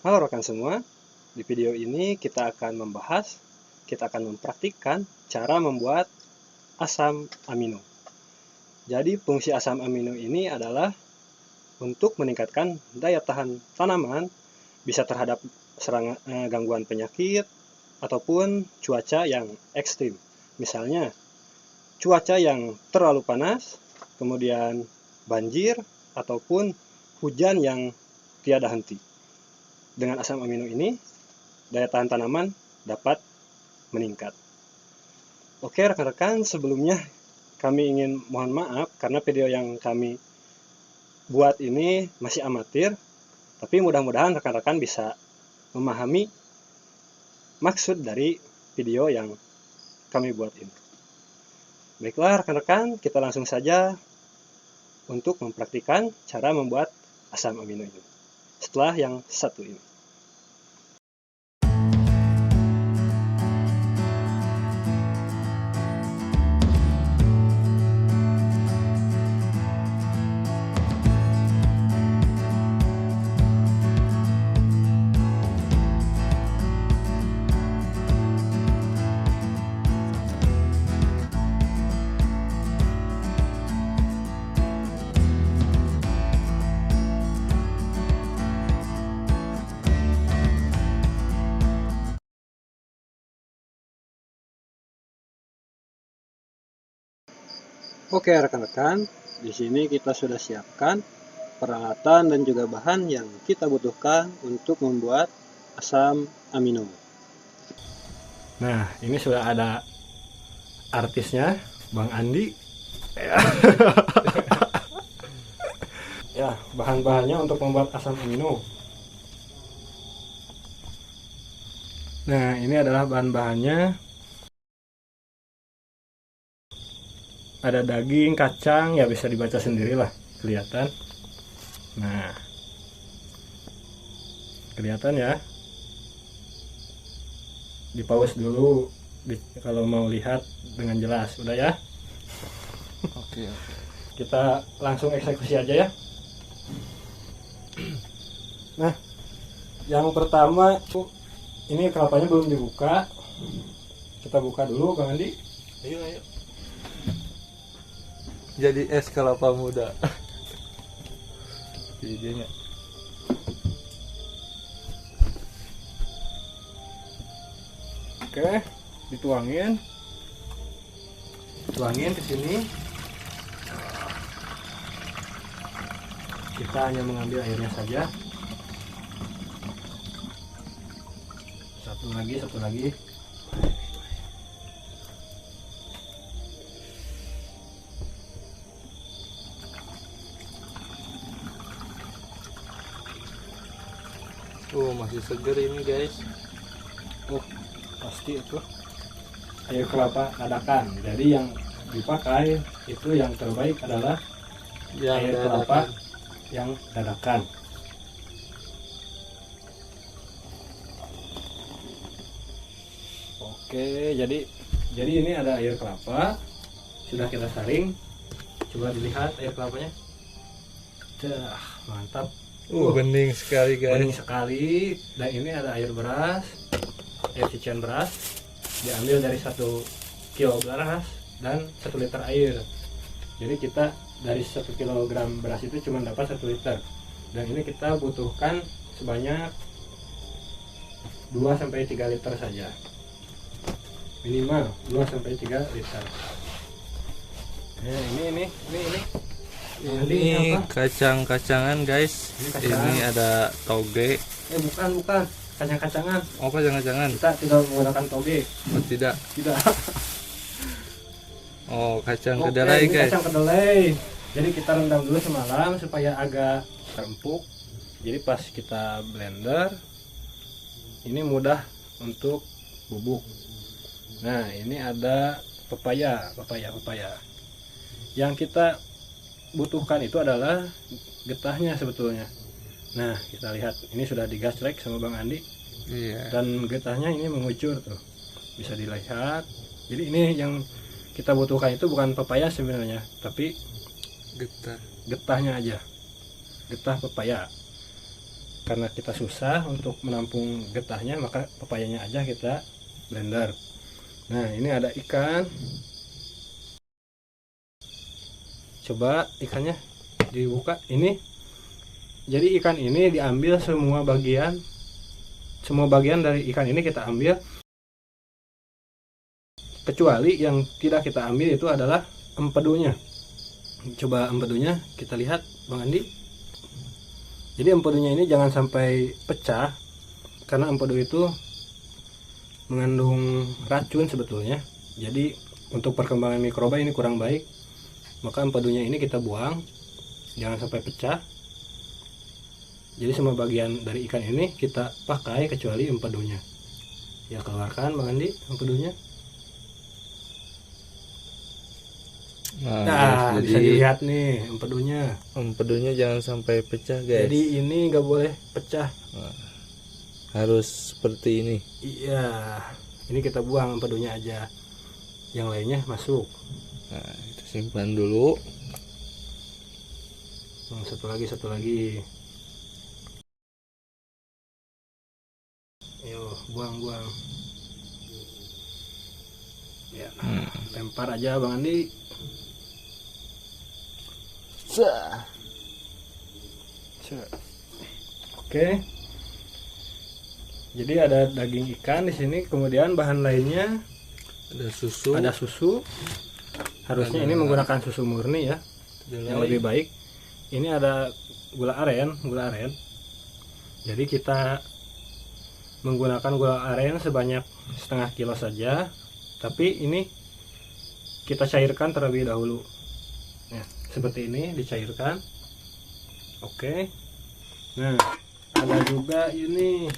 Halo rekan semua, di video ini kita akan mempraktikkan cara membuat asam amino. Jadi fungsi asam amino ini adalah untuk meningkatkan daya tahan tanaman, bisa terhadap gangguan penyakit, ataupun cuaca yang ekstrim. Misalnya, cuaca yang terlalu panas, kemudian banjir, ataupun hujan yang tiada henti. Dengan asam amino ini, daya tahan tanaman dapat meningkat. Oke rekan-rekan, sebelumnya kami ingin mohon maaf karena video yang kami buat ini masih amatir, tapi mudah-mudahan rekan-rekan bisa memahami maksud dari video yang kami buat ini. Baiklah rekan-rekan, kita langsung saja untuk mempraktikkan cara membuat asam amino ini. Setelah yang satu ini. Oke rekan-rekan, di sini kita sudah siapkan peralatan dan juga bahan yang kita butuhkan untuk membuat asam amino. Nah, ini sudah ada artisnya, Bang Andi. Ya, bahan-bahannya untuk membuat asam amino. Nah, ini adalah bahan-bahannya. Ada daging, kacang, ya bisa dibaca sendirilah, kelihatan. Nah, kelihatan ya. Di-pause dulu kalau mau lihat dengan jelas, udah ya. Oke. Kita langsung eksekusi aja ya. Nah, yang pertama ini kelapanya belum dibuka. Kita buka dulu, Bang Andi. Ayo. Jadi es kelapa muda. Idenya. Oke, dituangin ke sini. Kita hanya mengambil airnya saja. Satu lagi. Masih seger ini guys. Pasti itu air kelapa dadakan. Jadi yang dipakai itu yang terbaik adalah air kelapa yang dadakan. Oke, jadi ini ada air kelapa, sudah kita saring. Coba dilihat air kelapanya. Mantap. Bening sekali guys. Bening sekali. Dan ini ada air beras, air cucian beras, diambil dari 1 kilo beras dan 1 liter air. Jadi kita dari 1 kilogram beras itu cuma dapat 1 liter. Dan ini kita butuhkan sebanyak 2-3 liter saja. Minimal 2-3 liter. Nah, ini. Ini kacang-kacangan guys. Ini ada toge. Bukan kacang-kacangan. Oh, kacang-kacangan. Kita tidak menggunakan toge. Oh, tidak. Oh, kacang Oke, kedelai ini guys. kacang kedelai. Jadi kita rendam dulu semalam supaya agak empuk. Jadi pas kita blender ini mudah untuk bubuk. Nah, ini ada pepaya. Yang kita butuhkan itu adalah getahnya sebetulnya. Nah, kita lihat ini sudah digasrek sama Bang Andi. Iya. Dan getahnya ini mengucur tuh. Bisa dilihat. Jadi ini yang kita butuhkan itu bukan pepaya sebenarnya, tapi Getah. getahnya aja. Getah pepaya. karena kita susah untuk menampung getahnya, maka pepayanya aja kita blender. Nah, ini ada ikan. Coba ikannya dibuka. Ini jadi ikan ini diambil semua bagian dari ikan ini kita ambil, kecuali yang tidak kita ambil itu adalah empedunya. Coba empedunya kita lihat Bang Andi. Jadi empedunya ini jangan sampai pecah, karena empedu itu mengandung racun sebetulnya. Jadi untuk perkembangan mikroba ini kurang baik, maka empedunya ini kita buang, jangan sampai pecah. Jadi semua bagian dari ikan ini kita pakai kecuali empedunya. Ya, keluarkan Bang Andi empedunya. Nah, guys, bisa dilihat nih empedunya. empedunya jangan sampai pecah guys. Jadi ini nggak boleh pecah. Nah, harus seperti ini. Iya, ini kita buang empedunya aja, yang lainnya masuk. Nah, kita simpan dulu. Satu lagi. Ayo, buang. Ya, lempar aja Bang Andi. Oke. Jadi ada daging ikan di sini, kemudian bahan lainnya Ada susu. ada susu. Harusnya ini menggunakan susu murni ya, yang lebih baik. Ini ada gula aren. Jadi kita menggunakan gula aren sebanyak setengah kilo saja, tapi ini kita cairkan terlebih dahulu. Nah, seperti ini dicairkan. Oke. Nah, ada juga ini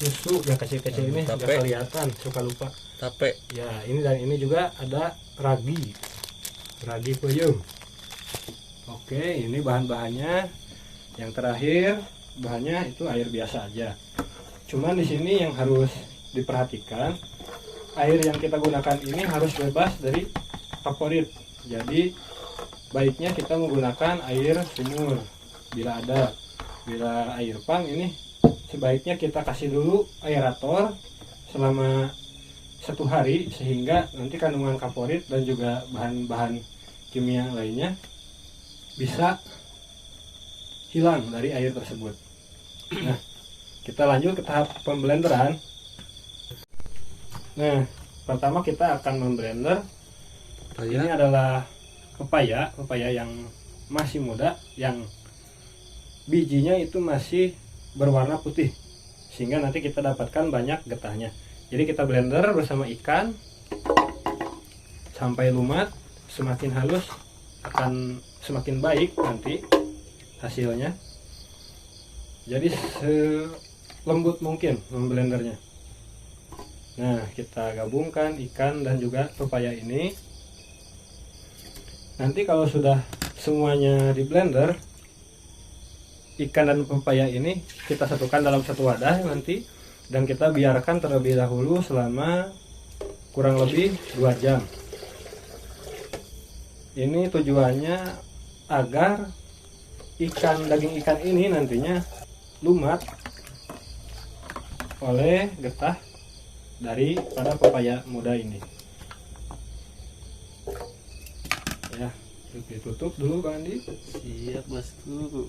susu yang kecil-kecil ini, nggak kelihatan, suka lupa. Tape. Ya, ini dan ini juga ada ragi puyuh. Oke, ini bahan-bahannya. Yang terakhir bahannya itu air biasa aja. Cuman di sini yang harus diperhatikan, air yang kita gunakan ini harus bebas dari kaporit. Jadi baiknya kita menggunakan air sumur bila ada. Bila air pang ini sebaiknya kita kasih dulu aerator selama 1 hari, sehingga nanti kandungan kaporit dan juga bahan-bahan kimia lainnya bisa hilang dari air tersebut. Nah, kita lanjut ke tahap pemblenderan. Nah, pertama kita akan memblender. Ini adalah pepaya yang masih muda, yang bijinya itu masih berwarna putih, sehingga nanti kita dapatkan banyak getahnya. Jadi kita blender bersama ikan sampai lumat. Semakin halus akan semakin baik nanti hasilnya. Jadi selembut mungkin memblendernya. Nah, kita gabungkan ikan dan juga pepaya ini. Nanti kalau sudah semuanya di blender, ikan dan pepaya ini kita satukan dalam satu wadah nanti, dan kita biarkan terlebih dahulu selama kurang lebih 2 jam. Ini tujuannya agar daging ikan ini nantinya lumat oleh getah daripada pepaya muda ini. Ya, ditutup dulu Bang Andi. Siap bosku.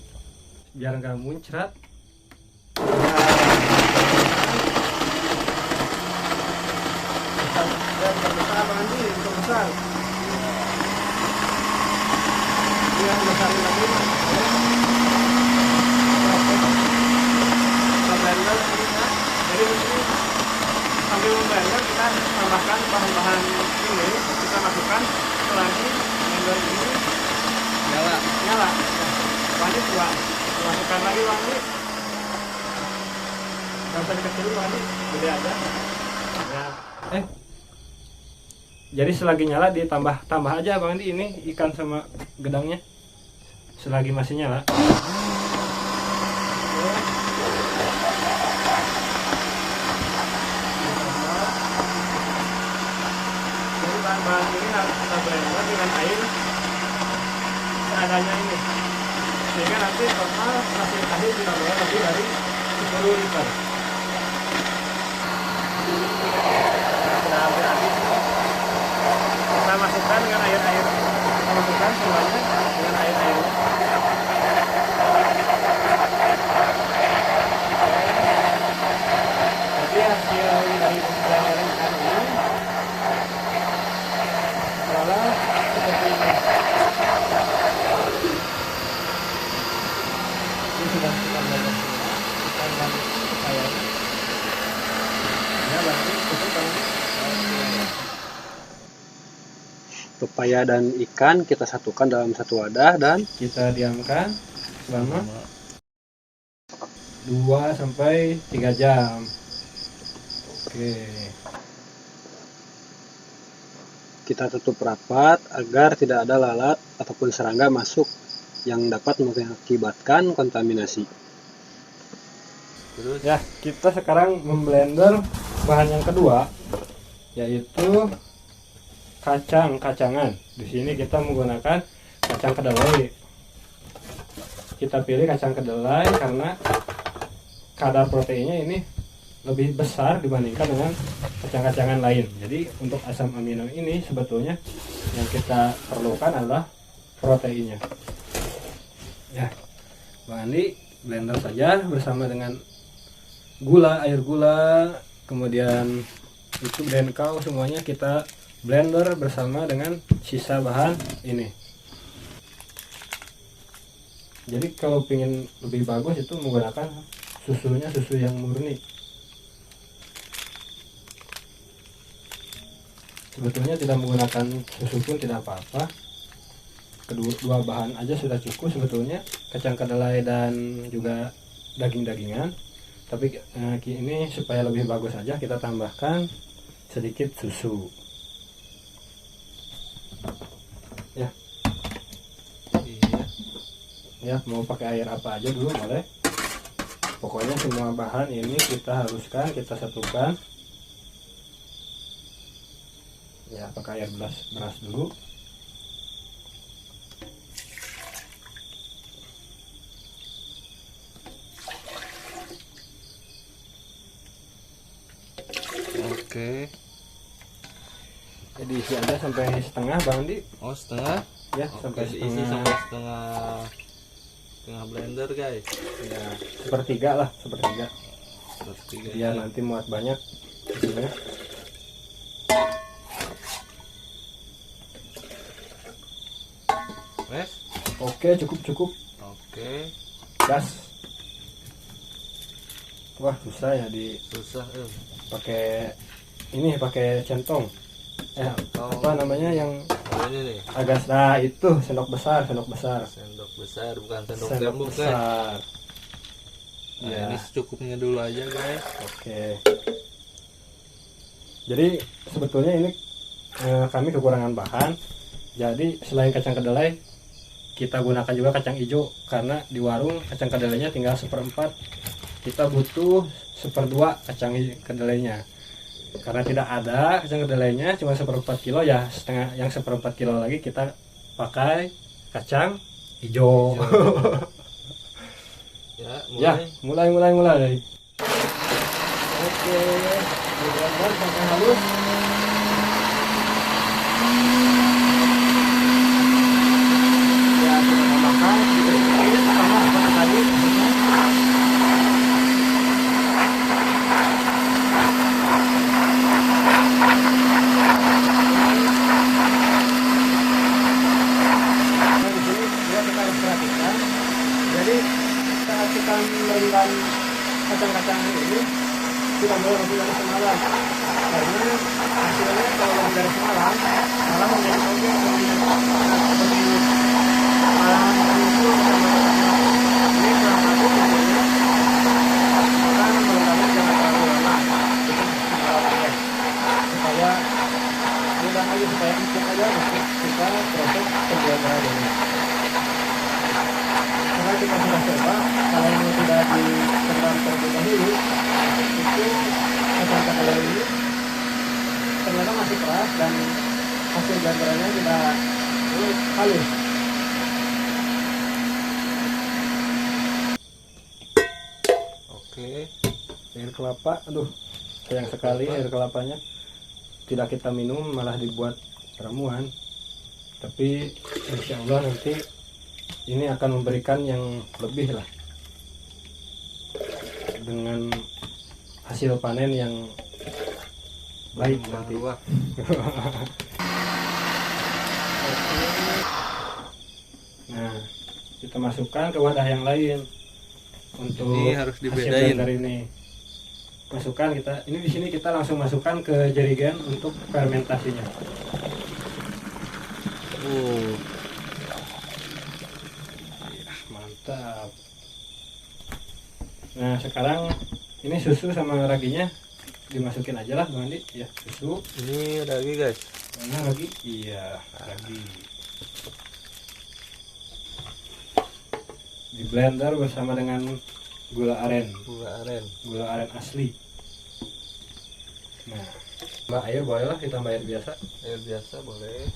Biar nggak muncrat. Besar Bang Andi, untuk besar. Yang besar lagi. Kita blender ini ya. Jadi ini sambil memblender kita tambahkan bahan-bahan ini, kita masukkan lagi blender ini. Nyala. Lanjut masukkan lagi wangi. Gak usah dikecilin wangi, gede aja. Ya. Jadi selagi nyala tambah aja Bang Andi ini ikan sama gedangnya. Selagi masih nyala. Jadi bahan-bahan ini harus kita blender dengan air seadanya ini. sehingga nanti total hasil akhir tidak boleh lebih dari 10 liter. Sudah hampir habis. Kita masukkan dengan air-air, kita masukkan semuanya dengan air-airnya. Jadi hasil dari pembelajaran ikan ini adalah seperti ini. Ini sudah kita belajar semua, kita lanjut saya. Ya, berarti cukup kan? Pepaya dan ikan kita satukan dalam satu wadah dan kita diamkan selama 2-3 jam. Oke. Kita tutup rapat agar tidak ada lalat ataupun serangga masuk yang dapat mengakibatkan kontaminasi. Terus Ya, kita sekarang memblender bahan yang kedua, yaitu kacang-kacangan. Di sini kita menggunakan kacang kedelai. Kita pilih kacang kedelai karena kadar proteinnya ini lebih besar dibandingkan dengan kacang-kacangan lain. Jadi untuk asam amino ini sebetulnya yang kita perlukan adalah proteinnya. Ya, Bang Andi blender saja bersama dengan gula, air gula, kemudian itu brenkau, semuanya kita blender bersama dengan sisa bahan ini. Jadi kalau ingin lebih bagus itu menggunakan susunya susu yang murni. Sebetulnya tidak menggunakan susu pun tidak apa-apa. Kedua bahan aja sudah cukup sebetulnya, kacang kedelai dan juga daging-dagingan. Tapi ini supaya lebih bagus aja kita tambahkan sedikit susu. Ya. Ya, mau pakai air apa aja dulu boleh. Pokoknya semua bahan ini kita haluskan, kita satukan. Ya, pakai air beras dulu. oke. Jadi isi aja sampai setengah, Bang Andi. Oh, setengah. Ya, Oke, sampai diisi setengah. sampai setengah blender, guys. Ya, sepertiga lah, sepertiga. Sepertiga. Biar nanti muat banyak isinya. Wes. Oke, cukup. Oke. Gas. Wah, susah ya Susah, pakai ini, pakai centong. Apa namanya yang Oh, ini nih. agak, nah itu sendok besar. Sendok besar, bukan sendok Sendok gambung, guys. besar. Nah, Ya. ini secukupnya dulu aja, guys. Oke. Jadi sebetulnya ini kami kekurangan bahan. Jadi selain kacang kedelai, kita gunakan juga kacang hijau karena di warung kacang kedelainya tinggal 1/4. Kita butuh 1/2 kacang kedelainya. Karena tidak ada kacang kedelainya, cuma 1/4 kilo, ya setengah, yang 1/4 kilo lagi kita pakai kacang hijau. Ya, mulai. Ya, mulai. Oke, diblender sampai halus. Ya, kita tambahkan sedikit sama seperti tadi. Nah, di sini juga kita harus perhatikan. Jadi saat kita merendam kacang-kacang ini tidak boleh lebih dari semalam, karena hasilnya kalau lebih dari semalam malah menjadi objek seperti malahan itu ini salah satu tujuannya. Maka merendamnya jangan terlalu lama, cukup semalam aja supaya mudah aja, supaya empuk aja untuk kita proses pembelajaran ini. Karena kita sudah coba, kalau yang tidak direndam terlebih dahulu, itu kacang kedelai ini ternyata masih keras dan hasil gambarannya tidak halus. Air kelapa, aduh sayang sekali air kelapanya tidak kita minum, malah dibuat ramuan. Tapi insya Allah nanti ini akan memberikan yang lebih lah, dengan hasil panen yang baik nanti. Nah, kita masukkan ke wadah yang lain untuk Ini harus hasil dibedain. blender ini. Masukkan kita, ini di sini kita langsung masukkan ke jerigen untuk fermentasinya. Mantap. Nah, sekarang ini susu sama raginya dimasukin aja lah Bang Andi. Ya, susu. Ini lagi guys. Mana lagi? Iya, ragi. Di blender bersama dengan gula aren. Gula aren asli. Nah, tambah air boleh lah, ditambah air biasa. Air biasa boleh.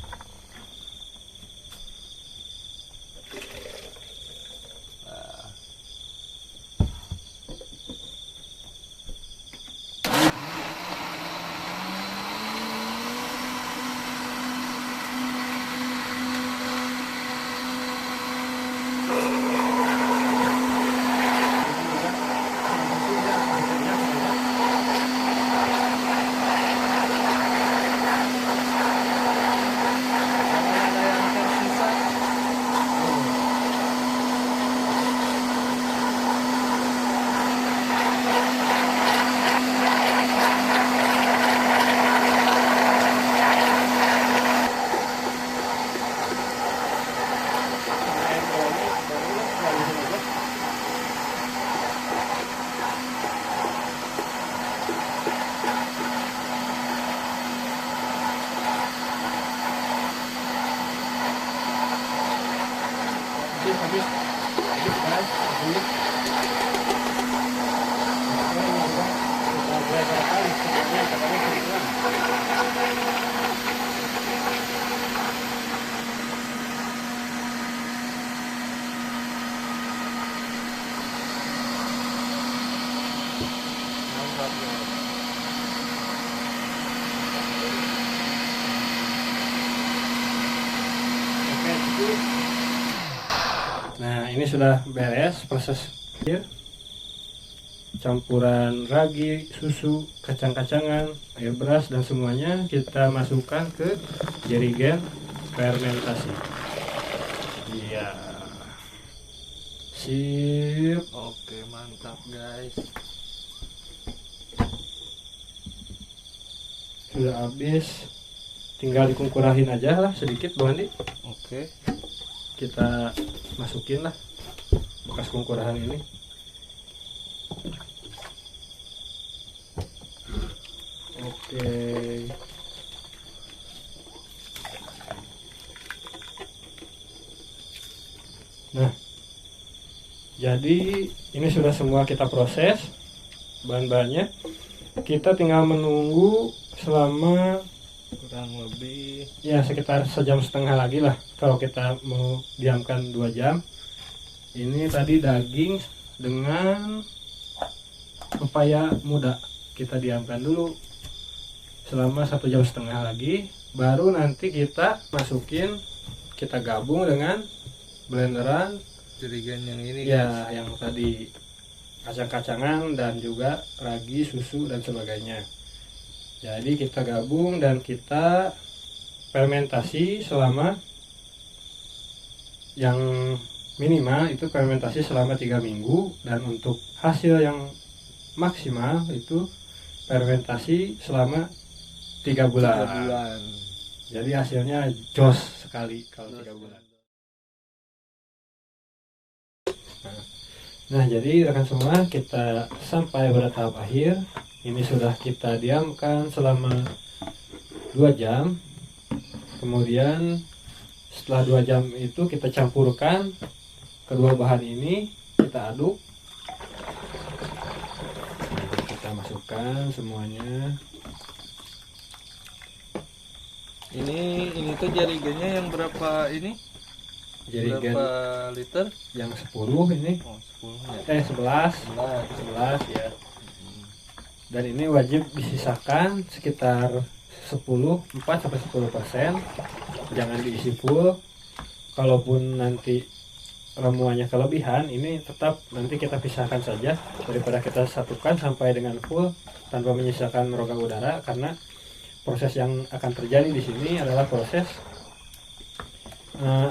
Nah, ini sudah beres proses campuran ragi, susu, kacang-kacangan, air beras dan semuanya kita masukkan ke jerigen fermentasi. Iya. Sip. Oke, mantap guys. Sudah habis. Tinggal dikungkurahin aja lah sedikit Bang Andi. Oke. Kita masukin lah bekas kungkurahan ini. Oke. Nah, jadi ini sudah semua kita proses bahan-bahannya. Kita tinggal menunggu selama Kurang lebih ya sekitar sejam setengah lagi lah, kalau kita mau diamkan 2 jam. Ini tadi daging dengan pepaya muda kita diamkan dulu selama 1,5 jam lagi, baru nanti kita masukin, kita gabung dengan blenderan jerigen yang ini ya, yang tadi kacang-kacangan dan juga ragi, susu dan sebagainya. Jadi kita gabung dan kita fermentasi selama, yang minimal itu fermentasi selama 3 minggu, dan untuk hasil yang maksimal itu fermentasi selama 3 bulan. Jadi hasilnya jos sekali kalau 3 bulan. Nah, jadi rekan semua, kita sampai pada tahap akhir. Ini sudah kita diamkan selama 2 jam. Kemudian setelah 2 jam itu kita campurkan kedua bahan ini, kita aduk. Kita masukkan semuanya. Ini tuh jerigennya yang berapa ini? Jerigen Berapa liter? yang 10 ini. Oh, 10 ya. 11 ya. Dan ini wajib disisakan sekitar 4-10%. Jangan diisi full. Kalaupun nanti ramuannya kelebihan, ini tetap nanti kita pisahkan saja daripada kita satukan sampai dengan full tanpa menyisakan rongga udara, karena proses yang akan terjadi di sini adalah proses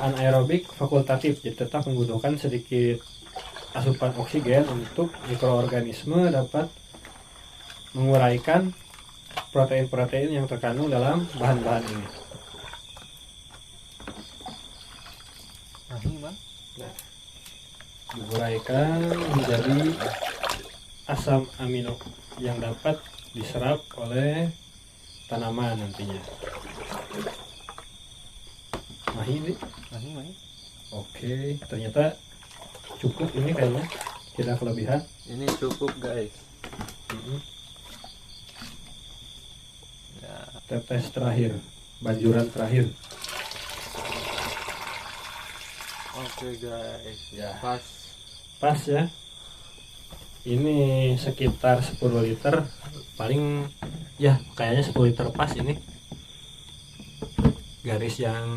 anaerobik fakultatif, jadi tetap membutuhkan sedikit asupan oksigen untuk mikroorganisme dapat menguraikan protein-protein yang terkandung dalam bahan-bahan ini. Nah, diuraikan menjadi asam amino yang dapat diserap oleh tanaman nantinya. Mahi. Oke, ternyata cukup ini kayaknya, tidak kelebihan. Ini cukup guys. Ya. Tetes terakhir, banjuran terakhir. Oke guys, Ya. Pas Ya. Ini sekitar 10 liter, paling ya kayaknya 10 liter pas ini. Garis yang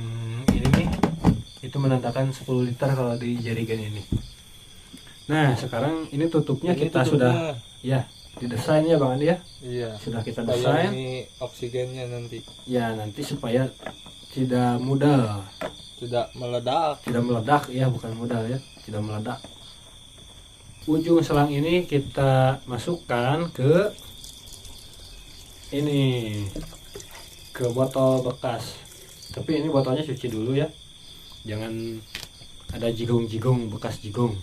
ini nih, itu menandakan 10 liter kalau di jerigen ini. Nah, sekarang ini tutupnya ini kita tutupnya. sudah ya didesain ya Bang Andi ya. Iya. Sudah kita Supaya desain. ini oksigennya nanti Ya, nanti supaya tidak mudah. tidak meledak. Tidak meledak, ya bukan modal ya, tidak meledak. Ujung selang ini kita masukkan ke ini, ke botol bekas. Tapi ini botolnya cuci dulu ya, jangan ada jigong-jigong, bekas jigong,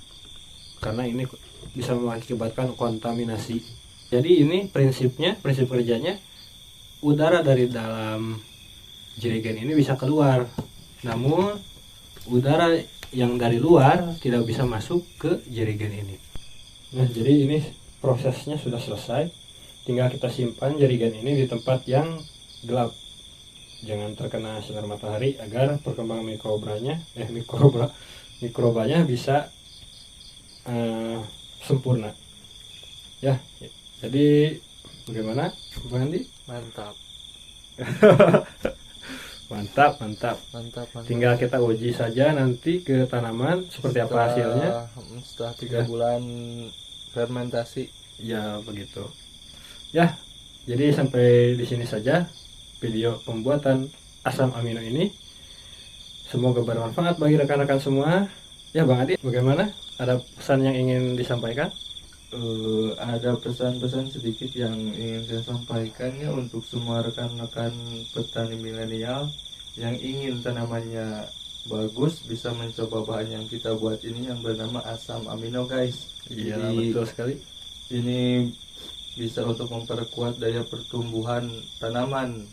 karena ini bisa mengakibatkan kontaminasi. Jadi ini prinsip kerjanya, udara dari dalam jerigen ini bisa keluar, namun udara yang dari luar tidak bisa masuk ke jerigen ini. Nah, jadi ini prosesnya sudah selesai. Tinggal kita simpan jerigen ini di tempat yang gelap. Jangan terkena sinar matahari agar perkembangan mikrobanya bisa sempurna. Ya, jadi bagaimana, Bang Andi? Mantap. Mantap. Tinggal kita uji saja nanti ke tanaman seperti apa hasilnya. Setelah 3 bulan fermentasi. Ya, begitu. Ya, jadi sampai di sini saja video pembuatan asam amino ini. Semoga bermanfaat bagi rekan-rekan semua. Ya, Bang Adi, bagaimana? Ada pesan yang ingin disampaikan? Ada pesan-pesan sedikit yang ingin saya sampaikan ya untuk semua rekan-rekan petani milenial yang ingin tanamannya bagus, bisa mencoba bahan yang kita buat ini yang bernama asam amino guys. Iya, Jadi, betul sekali. ini bisa untuk memperkuat daya pertumbuhan tanaman.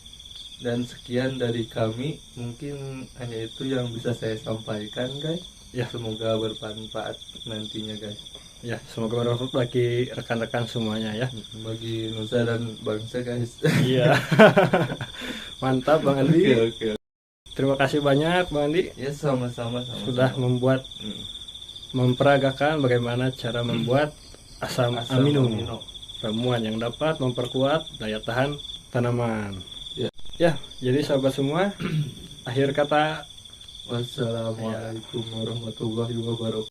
Dan sekian dari kami, mungkin hanya itu yang bisa saya sampaikan guys. Ya, Semoga bermanfaat nantinya guys, ya, semoga bermanfaat bagi rekan-rekan semuanya ya. bagi nusa dan bangsa guys. Iya. Mantap Bang Andi. Oke. Terima kasih banyak Bang Andi Ya, sama-sama. sudah memperagakan bagaimana cara membuat asam amino, ramuan yang dapat memperkuat daya tahan tanaman. Ya, jadi sahabat semua, akhir kata, Wassalamualaikum warahmatullahi wabarakatuh.